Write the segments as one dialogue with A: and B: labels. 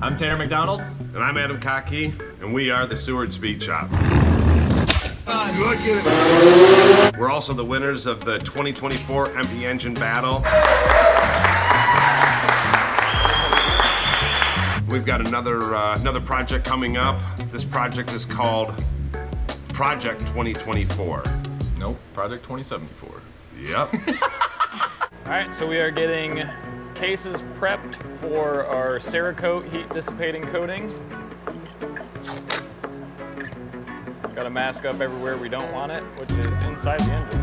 A: I'm Tanner McDonald.
B: And I'm Adam Kottke, and we are the Seward Speed Shop. We're also the winners of the 2024 EMPI Engine Battle. We've got another project coming up. This project is called Project 2024.
A: Nope, Project 2074.
B: Yep.
C: All right, so we are getting cases prepped for our Cerakote heat dissipating coating. Got to mask up everywhere we don't want it, which is inside the engine.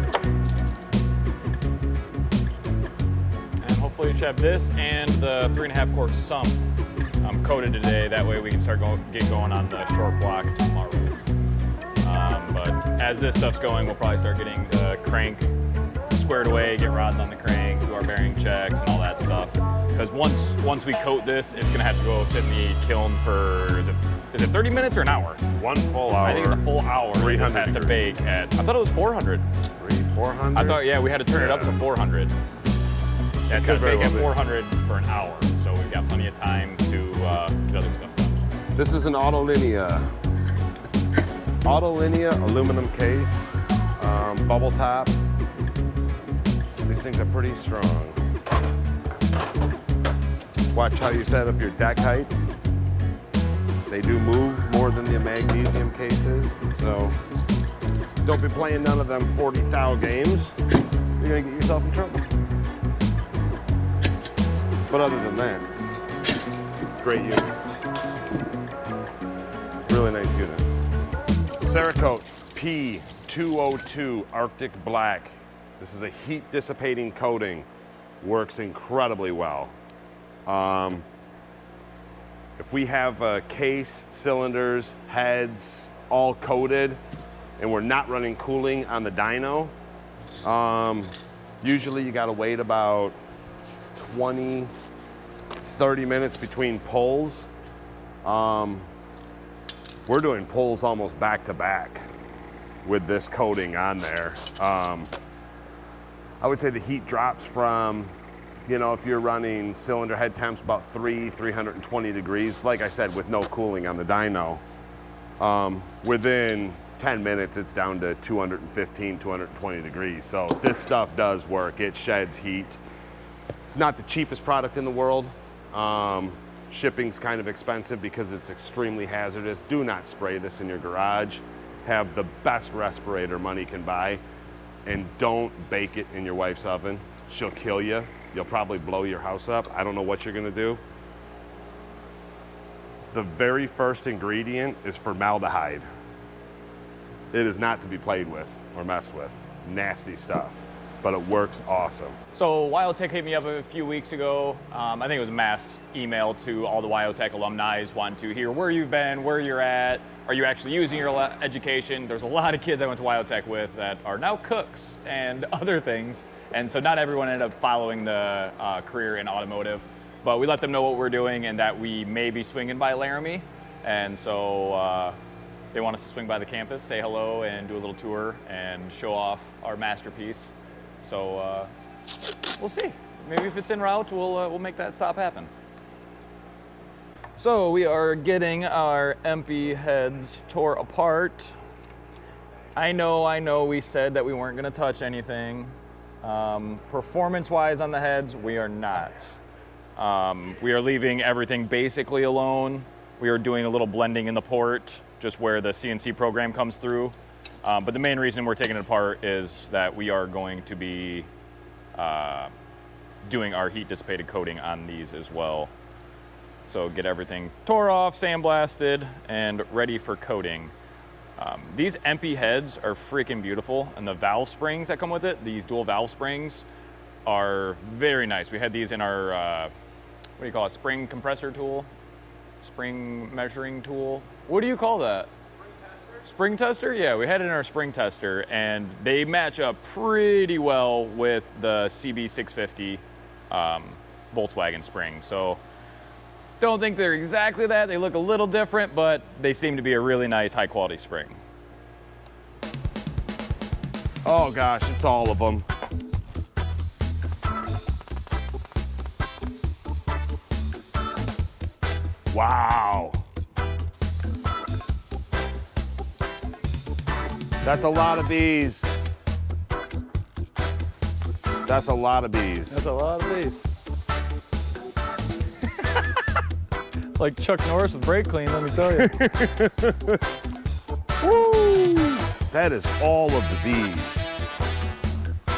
C: And hopefully we have this and the 3.5 quart sump coated today. That way we can start get going on the short block tomorrow. But as this stuff's going, we'll probably start getting the crank squared away, get rods on the crank, do our bearing checks and all that stuff. Because once we coat this, it's gonna have to go sit in the kiln for, is it 30 minutes or an hour?
B: 1 full hour.
C: I think it's a full hour. It just has to bake at, I thought it was 400.
B: 400?
C: I thought, yeah, we had to turn it up to 400. Yeah, it's gonna bake at 400 for an hour. So we've got plenty of time to get other stuff done.
B: This is an Autolinea aluminum case, bubble top. These things are pretty strong. Watch how you set up your deck height. They do move more than the magnesium cases, so don't be playing none of them 40 thou games. You're gonna get yourself in trouble. But other than that, great unit. Really nice unit. Cerakote P202 Arctic Black. This is a heat dissipating coating. Works incredibly well. If we have case, cylinders, heads, all coated, and we're not running cooling on the dyno, usually you gotta wait about 20, 30 minutes between pulls. We're doing pulls almost back to back with this coating on there. I would say the heat drops from, if you're running cylinder head temps about 320 degrees, like I said, with no cooling on the dyno, within 10 minutes, it's down to 215, 220 degrees. So this stuff does work. It sheds heat. It's not the cheapest product in the world. Shipping's kind of expensive because it's extremely hazardous. Do not spray this in your garage. Have the best respirator money can buy, and don't bake it in your wife's oven. She'll kill you. You'll probably blow your house up. I don't know what you're gonna do. The very first ingredient is formaldehyde. It is not to be played with or messed with. Nasty stuff, but it works awesome.
C: So Wotech hit me up a few weeks ago. I think it was a mass email to all the Wotech alumni wanting to hear where you've been, where you're at. Are you actually using your education? There's a lot of kids I went to Wotech with that are now cooks and other things. And so not everyone ended up following the career in automotive, but we let them know what we're doing and that we may be swinging by Laramie. And so they want us to swing by the campus, say hello and do a little tour and show off our masterpiece. So we'll see. Maybe if it's en route, we'll make that stop happen. So we are getting our EMPI heads tore apart. I know we said that we weren't gonna touch anything. Performance-wise on the heads, we are not. We are leaving everything basically alone. We are doing a little blending in the port, just where the CNC program comes through. But the main reason we're taking it apart is that we are going to be doing our heat dissipated coating on these as well. So get everything tore off, sandblasted, and ready for coating. These EMPI heads are freaking beautiful, and the valve springs that come with it, these dual valve springs, are very nice. We had these in our, what do you call it, spring compressor tool? Spring measuring tool? What do you call that? Spring tester? Yeah, we had it in our spring tester, and they match up pretty well with the CB650 Volkswagen spring. So don't think they're exactly that. They look a little different, but they seem to be a really nice high quality spring.
B: Oh gosh, it's all of them. Wow. That's a lot of bees. That's a lot of bees.
C: That's a lot of bees. Like Chuck Norris with brake clean, let me tell you.
B: Woo! That is all of the bees.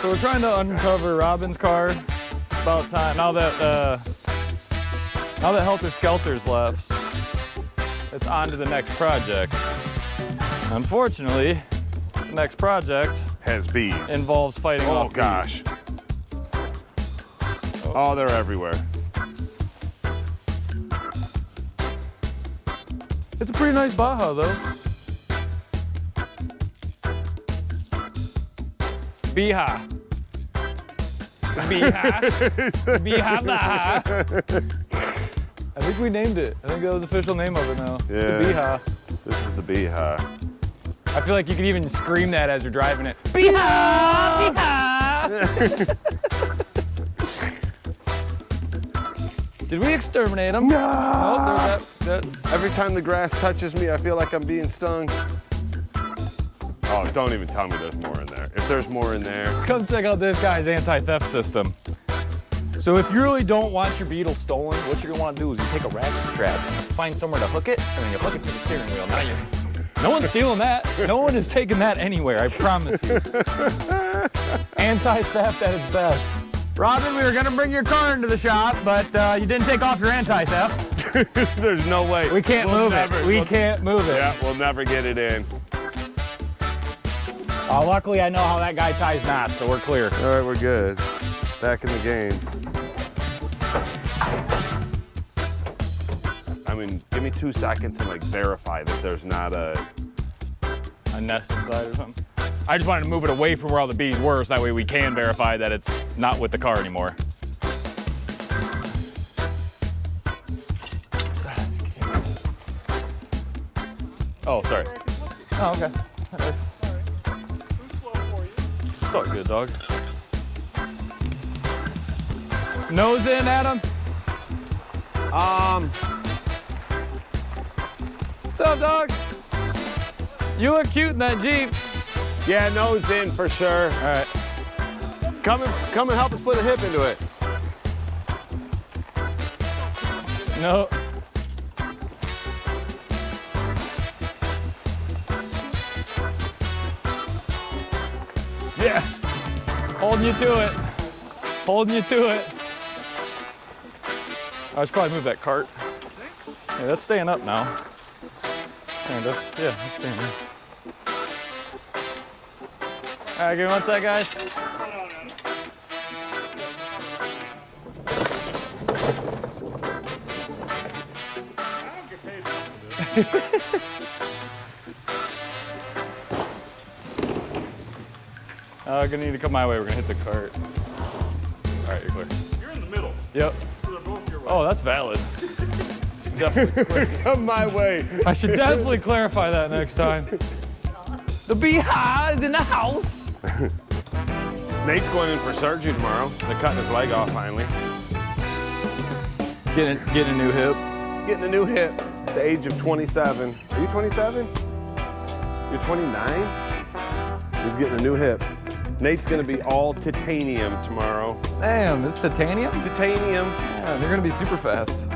C: So we're trying to uncover Robin's car. It's about time. Now that Helter Skelter's left, it's on to the next project. Unfortunately, the next project
B: Has bees.
C: involves fighting
B: Oh
C: off
B: gosh.
C: bees.
B: Oh, they're everywhere.
C: It's a pretty nice Baja though. Beha. Beha. Beha Baha. I think we named it. I think that was the official name of it now.
B: Yeah.
C: The Beha.
B: This is the Beehive.
C: I feel like you could even scream that as you're driving it. Beha! Beha! Did we exterminate them?
B: No!
C: Oh, there's that.
B: Every time the grass touches me, I feel like I'm being stung. Oh, don't even tell me there's more in there. If there's more in there.
C: Come check out this guy's anti-theft system. So if you really don't want your Beetle stolen, what you're gonna want to do is you take a ratchet strap, find somewhere to hook it, and then you hook it to the steering wheel. Now no one's stealing that. No one is taking that anywhere, I promise you. Anti-theft at its best. Robin, we were gonna bring your car into the shop, but you didn't take off your anti-theft.
B: There's no way.
C: We can't move it. We can't move it.
B: Yeah, we'll never get it in.
C: Luckily, I know how that guy ties knots, so we're clear.
B: All right, we're good. Back in the game. I mean, give me 2 seconds and like verify that there's not a
C: nest inside or something. I just wanted to move it away from where all the bees were, so that way we can verify that it's not with the car anymore. Oh, sorry. Oh, okay. That works. It's all good, dog. Nose in, Adam. What's up, dog? You look cute in that Jeep.
B: yeah, nose in for sure.
C: All right.
B: Come and help us put a hip into it.
C: No. Yeah. Holding you to it. Holding you to it. I should probably move that cart. Yeah, that's staying up now. Kind of. Yeah, it's staying up. All right, give me one sec, guys. Gonna need to come my way. We're gonna hit the cart. All right, you're clear.
D: You're in the middle.
C: Yep.
D: So they're both your way.
C: Oh, that's valid. Definitely.
B: Come my way.
C: I should definitely clarify that next time. The Beehive is in the house.
B: Nate's going in for surgery tomorrow. They're cutting his leg off finally.
C: Getting a new hip.
B: Getting a new hip at the age of 27. Are you 27? You're 29? He's getting a new hip. Nate's gonna be all titanium tomorrow.
C: Damn, it's titanium?
B: Titanium.
C: Yeah, they're gonna be super fast.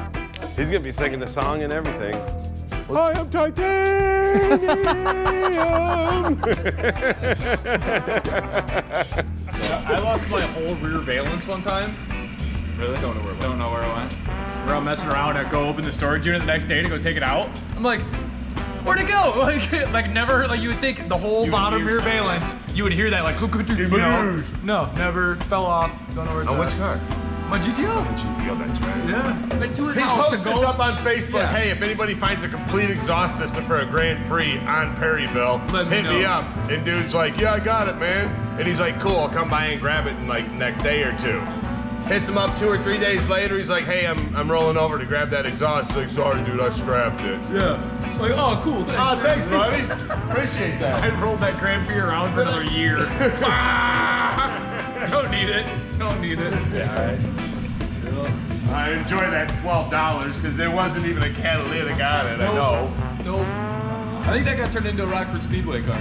B: He's gonna be singing the song and everything. I am titanium.
A: I lost my whole rear valence one time. Really? Don't know where it went. Don't know where it went. We're all messing around. I go open the storage unit the next day to go take it out. I'm like, where'd it go? Like never, like you would think the whole bottom rear valence, you would hear that like, you know? No, never fell off. Don't know where it's at.
D: Which car?
A: My GTO.
D: GTO, that's right.
A: Yeah. Went to his
D: He
A: house to
D: posted
A: go.
D: up on Facebook,
A: Yeah.
D: hey, if anybody finds a complete exhaust system for a Grand Prix on Perryville,
A: Let me
D: hit me
A: know.
D: up. And dude's like, yeah, I got it, man. And he's like, cool, I'll come by and grab it in like next day or two. Hits him up 2 or 3 days later, he's like, hey, I'm rolling over to grab that exhaust. He's like, sorry, dude, I scrapped it.
A: Yeah. Like, oh, cool. Thanks.
D: Oh, thanks, buddy. Appreciate that.
A: I rolled that Grand Prix around for another year. Don't need it. Don't need it.
C: All
D: I enjoy that $12 because there wasn't even a catalytic on it. I know.
A: Nope. I think that got turned into a Rockford Speedway car.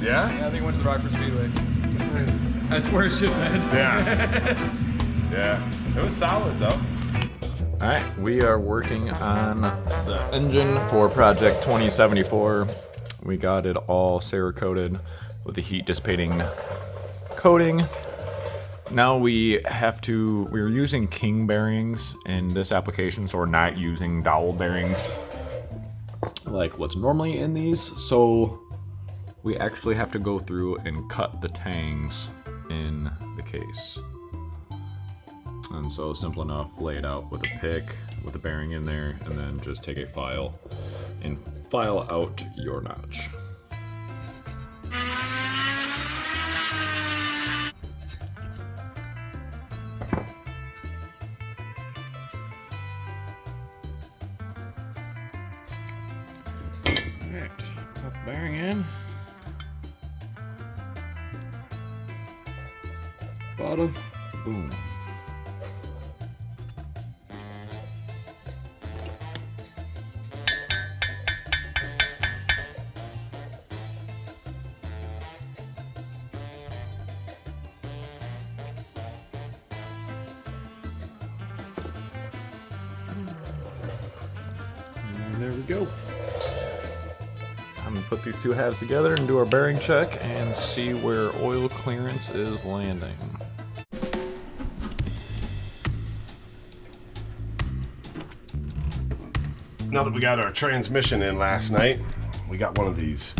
D: Yeah?
A: Yeah, I think it went to the Rockford Speedway. I swear it should, man.
D: Yeah. Yeah. It was solid though.
C: All right, we are working on the engine for Project 2074. We got it all Cerakoted with the heat dissipating coating. Now we're using king bearings in this application, so we're not using dowel bearings like what's normally in these. So we actually have to go through and cut the tangs in the case. And so simple enough, lay it out with a pick, with the bearing in there, and then just take a file and file out your notch. Alright, pop the bearing in. Bottom, boom. And there we go. I'm gonna put these two halves together and do our bearing check and see where oil clearance is landing.
D: Now that we got our transmission in last night, we got one of these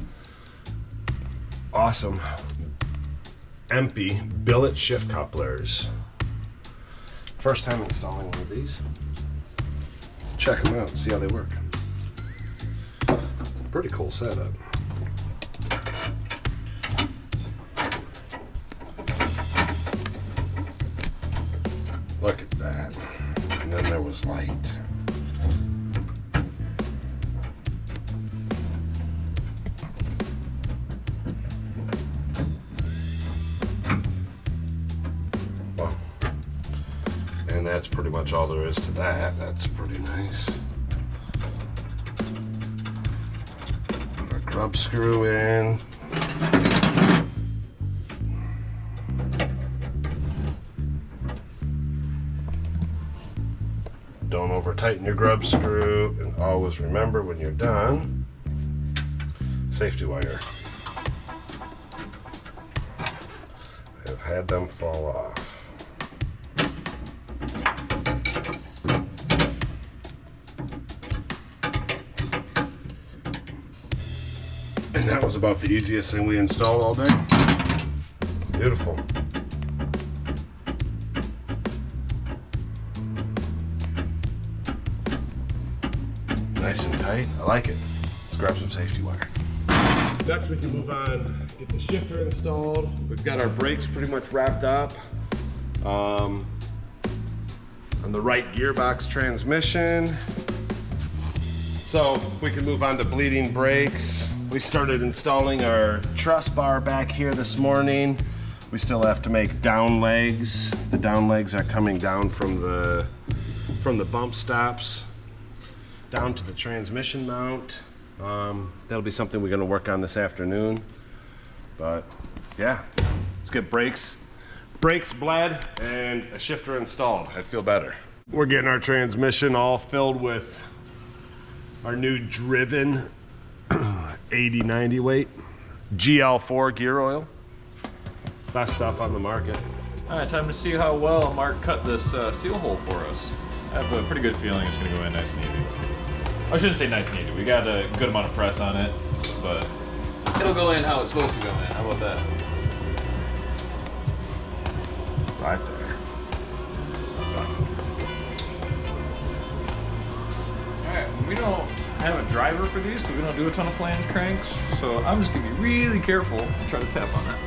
D: awesome EMPI billet shift couplers. First time installing one of these. Let's check them out and see how they work. It's a pretty cool setup. Look at that. And then there was light. And that's pretty much all there is to that. That's pretty nice. Put our grub screw in. Don't over tighten your grub screw, and always remember when you're done, safety wire. I've had them fall off. And that was about the easiest thing we installed all day. Beautiful. Nice and tight. I like it. Let's grab some safety wire. Next we can move on, get the shifter installed. We've got our brakes pretty much wrapped up. On the right gearbox transmission. So we can move on to bleeding brakes. We started installing our truss bar back here this morning. We still have to make down legs. The down legs are coming down from the bump stops down to the transmission mount. That'll be something we're gonna work on this afternoon. But yeah, let's get brakes bled and a shifter installed. I feel better. We're getting our transmission all filled with our new Driven 80-90 weight GL4 gear oil. Best stuff on the market.
C: All right, time to see how well Mark cut this seal hole for us. I have a pretty good feeling it's gonna go in nice and easy. I shouldn't say nice and easy. We got a good amount of press on it, but it'll go in how it's supposed to go in. How about that?
D: Right there.
C: All right, we don't have a driver for these because we don't do a ton of flange cranks, so I'm just gonna be really careful and try to tap on that.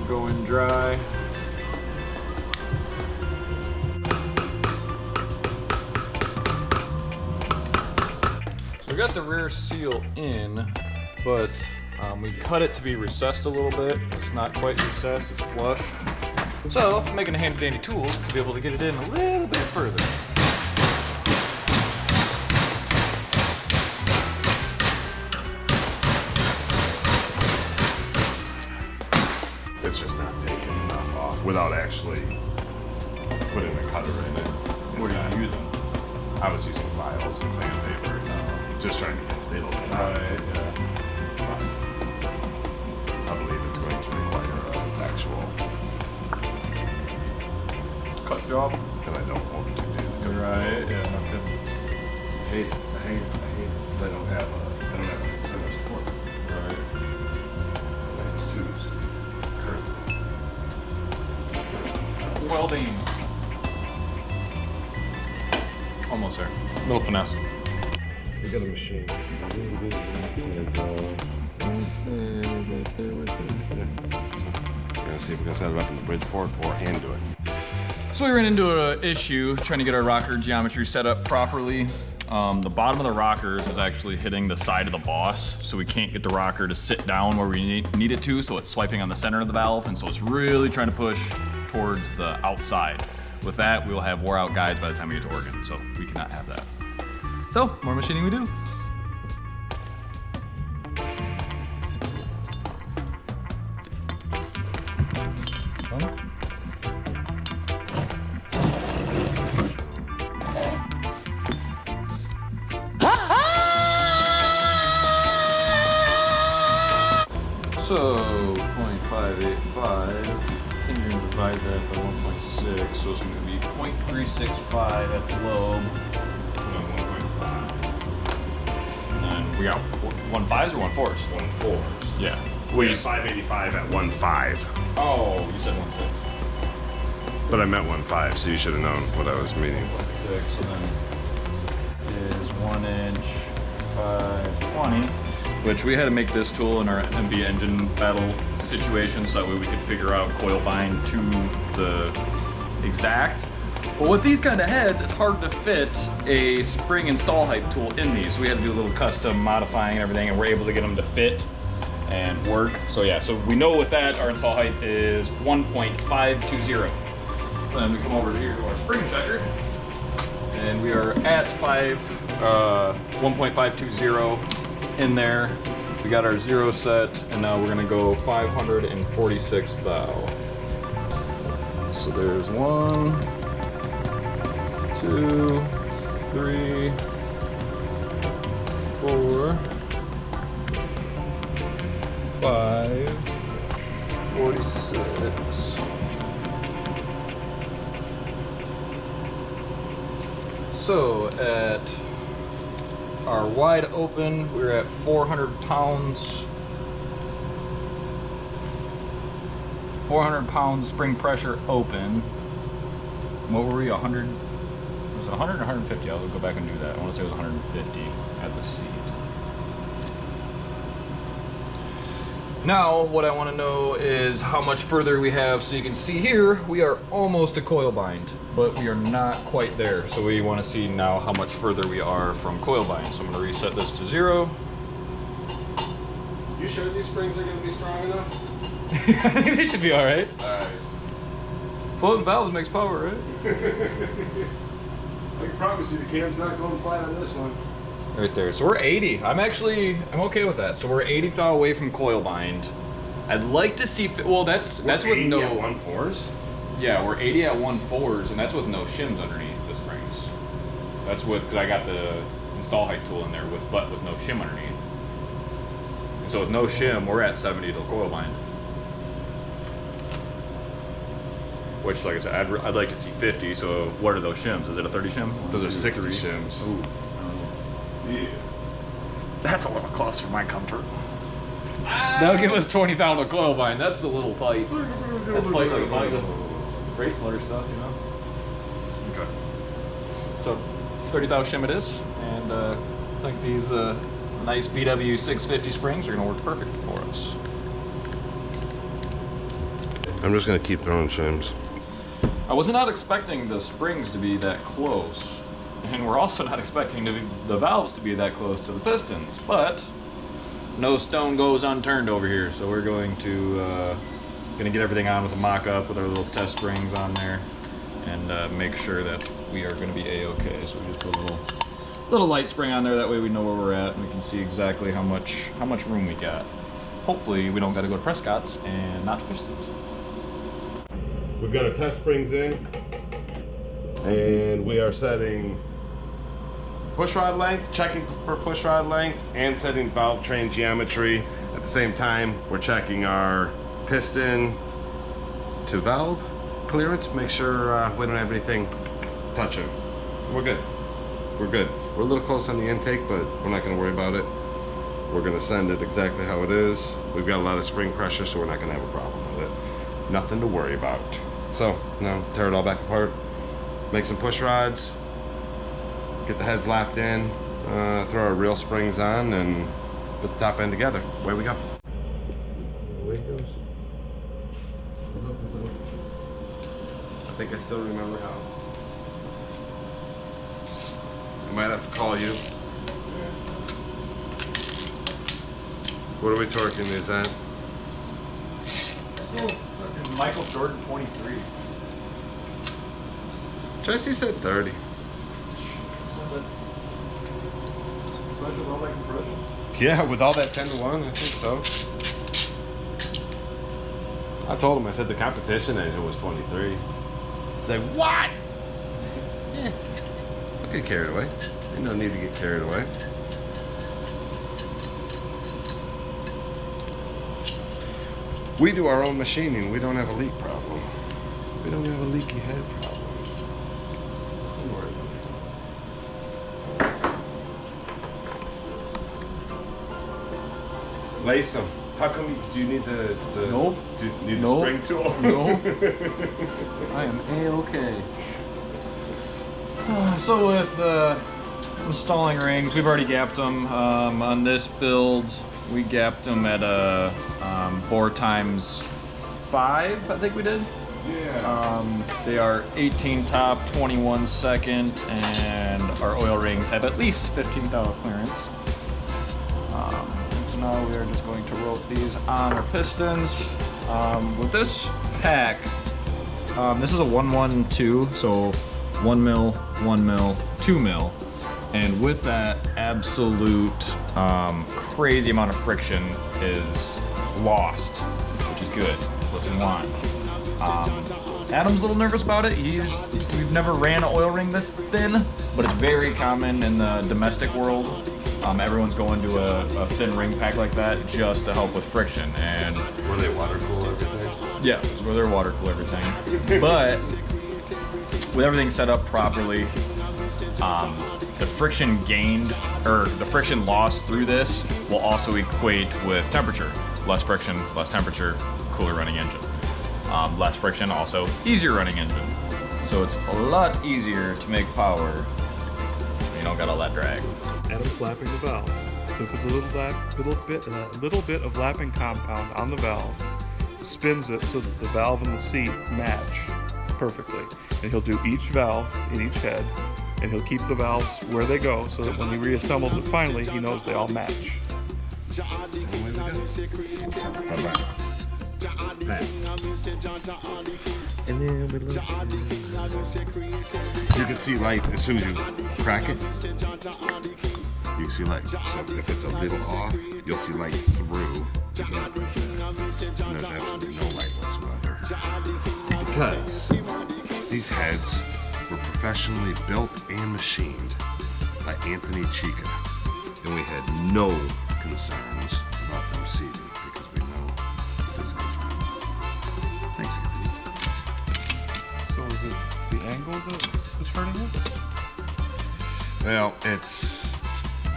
C: Go in dry. So we got the rear seal in, but we cut it to be recessed a little bit. It's not quite recessed, it's flush. So, making a handy dandy tool to be able to get it in a little bit further.
B: It's just not taking enough off without actually putting the cutter in it.
C: What are you using?
B: I was using files and sandpaper, just trying to get a little bit out of it. I believe it's going to require an actual
C: Cut job?
B: and I don't want to do the
C: Right, yeah, no kidding.
B: I hate because I don't have a center support.
C: Right.
B: I have tubes currently.
C: Welding. Almost there. Little finesse.
B: We got a machine. We're gonna see if we can set it up in the Bridgeport or hand do it.
C: So we ran into an issue trying to get our rocker geometry set up properly. The bottom of the rockers is actually hitting the side of the boss, so we can't get the rocker to sit down where we need it to, so it's swiping on the center of the valve, and so it's really trying to push towards the outside. With that, we will have wore out guides by the time we get to Oregon, so we cannot have that. So, more machining we do. So, 0.585, and you're gonna divide that by 1.6, so it's gonna be 0.365 at the lobe. 1.5. And then we got 1.5s or 1.4s?
B: 1.4s.
C: Yeah.
B: We use 585 at 1.5.
C: Oh, you said 1.6.
B: But I meant 1.5, so you should have known what I was meaning.
C: 1.6, so then is 1 inch, 520. Which we had to make this tool in our EMPI Engine Battle situation so that way we could figure out coil bind to the exact. But with these kind of heads, it's hard to fit a spring install height tool in these. So we had to do a little custom modifying and everything, and we're able to get them to fit and work. So yeah, so we know with that, our install height is 1.520. So then we come over here to our spring checker, and we are at 1.520 in there. We got our 0 set, and now we're gonna go 546 thou. So there's 1, 2, 3, 4, 5, 46. So at our wide open, we're at 400 pounds. 400 pounds spring pressure open. What were we, 100? Was it 100 or 150? I'll go back and do that. I want to say it was 150 at the seat. Now, what I want to know is how much further we have. So you can see here, we are almost a coil bind, but we are not quite there. So we want to see now how much further we are from coil bind. So I'm going to reset this to 0.
B: You sure these springs are going to be strong enough?
C: I think they should be all right.
B: Alright.
C: Floating valves makes power, right?
B: I can promise you the cam's not going flat on this one.
C: Right there. So we're 80. I'm okay with that. So we're 80 thou away from coil bind. I'd like to see. Well, that's with no
B: 1.4s.
C: Yeah, we're 80 at 1.4s, and that's with no shims underneath the springs. That's because I got the install height tool in there with no shim underneath. And so with no shim, we're at 70 to coil bind. Which, like I said, I'd like to see 50. So what are those shims? Is it a 30 shim?
B: Those are 60 shims.
C: Ooh.
B: Yeah.
C: That's a little close for my comfort. That'll give us 20 thou to coil bind. That's a little tight. That's tight like the race motor stuff, you know?
B: Okay.
C: So 30 thou shim it is, and I think these nice BW 650 springs are gonna work perfect for us.
B: I'm just gonna keep throwing shims.
C: I was not expecting the springs to be that close, and we're also not expecting the valves to be that close to the pistons, but no stone goes unturned over here, so we're going to Gonna get everything on with a mock-up with our little test springs on there, and make sure that we are gonna be a-okay. So we just put a little light spring on there. That way we know where we're at and we can see exactly how much room we got. Hopefully we don't got to go to Prescott's and not to Pistons.
B: We've got our test springs in, and we are setting push rod length, checking for push rod length, and setting valve train geometry. At the same time, we're checking our piston to valve clearance. Make sure we don't have anything touching. We're good. We're good. We're a little close on the intake, but we're not going to worry about it. We're going to send it exactly how it is. We've got a lot of spring pressure, so we're not going to have a problem with it. Nothing to worry about. So now tear it all back apart, make some push rods, get the heads lapped in, throw our real springs on, and put the top end together. Away we go. Away it goes. I think I still remember how. I might have to call you. What are we torquing these at?
C: Michael Jordan 23.
B: Jesse said 30.
C: Special low light compression?
B: Yeah, with all that 10-to-1, I think so. I told him, I said the competition engine was 23. He's like, what? Yeah. Don't get carried away. Ain't no need to get carried away. We do our own machining. We don't have a leak problem. We don't have a leaky head problem. Don't worry about it. Lace them. How come do you need the
C: Nope.
B: Do you need
C: Nope.
B: the spring tool?
C: No. I am a-okay. So with installing rings, we've already gapped them. On this build, we gapped them at a bore times 5, I think we did.
B: Yeah.
C: They are 18 top, 21 second, and our oil rings have at least 15 thou clearance. And so now we are just going to rope these on our pistons. With this pack, this is a 1-1-2, so 1 mil, 1 mil, 2 mil. And with that, absolute crazy amount of friction is lost, which is good. What we want. Adam's a little nervous about it. We've never ran an oil ring this thin, but it's very common in the domestic world. Everyone's going to a thin ring pack like that just to help with friction. And
B: Were they water cool everything?
C: yeah, it's where they're water cool everything. But with everything set up properly, the friction gained, or the friction lost through this will also equate with temperature. Less friction, less temperature, cooler running engine. Less friction, also easier running engine. So it's a lot easier to make power when you don't got all that drag.
E: Adam's lapping the valve. So puts a little bit of lapping compound on the valve, spins it so that the valve and the seat match perfectly. And he'll do each valve in each head, and he'll keep the valves where they go so that when he reassembles it finally, he knows they all match.
B: And then we look. You can see light as soon as you crack it. You can see light. So if it's a little off, you'll see light through. And there's absolutely no light whatsoever. Because these heads were professionally built and machined by Anthony Chica, and we had no concerns about them seating because we know this is going to. Thanks, Anthony.
E: So is it the angle that's hurting it?
B: Well,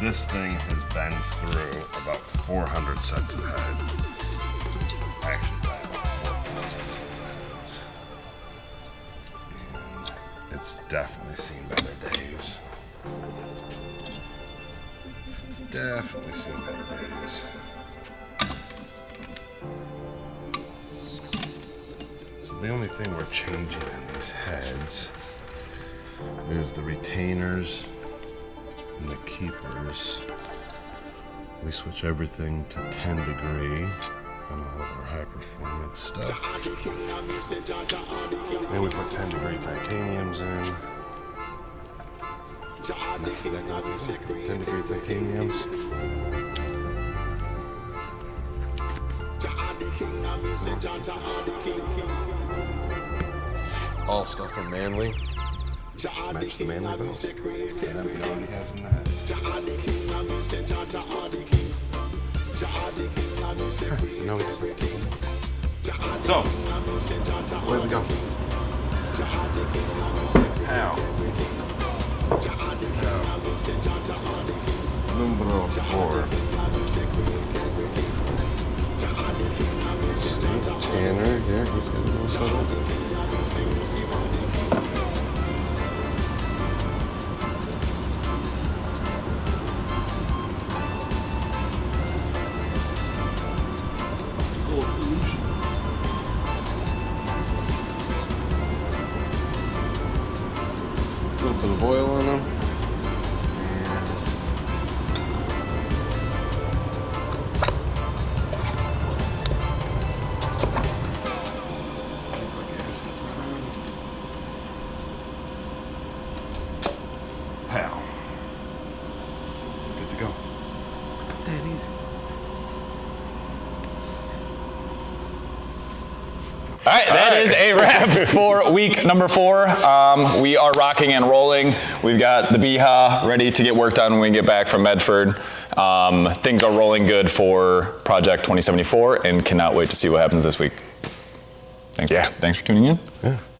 B: this thing has been through about 400 sets of heads. Actually, about 4,000 sets of heads. And it's definitely seen better days. It's definitely seen better days. So the only thing we're changing in these heads is the retainers and the keepers. We switch everything to 10 degree, on all of our high performance stuff. Then we put 10 degree titaniums in. And that's exactly what these are. 10 degree titaniums. All stuff from Manly. Match the Manly belt. And EMPI already has in that. No, we just so, where we go? How? Numero 4. Tanner, yeah, he's got a little settled. A little bit of oil on them. Pow. Good to go. Dead easy.
C: All right, that is a wrap for week number 4. We are rocking and rolling. We've got the BHA ready to get work done when we get back from Medford. Things are rolling good for Project 2074 and cannot wait to see what happens this week. Thanks for tuning in.
B: Yeah.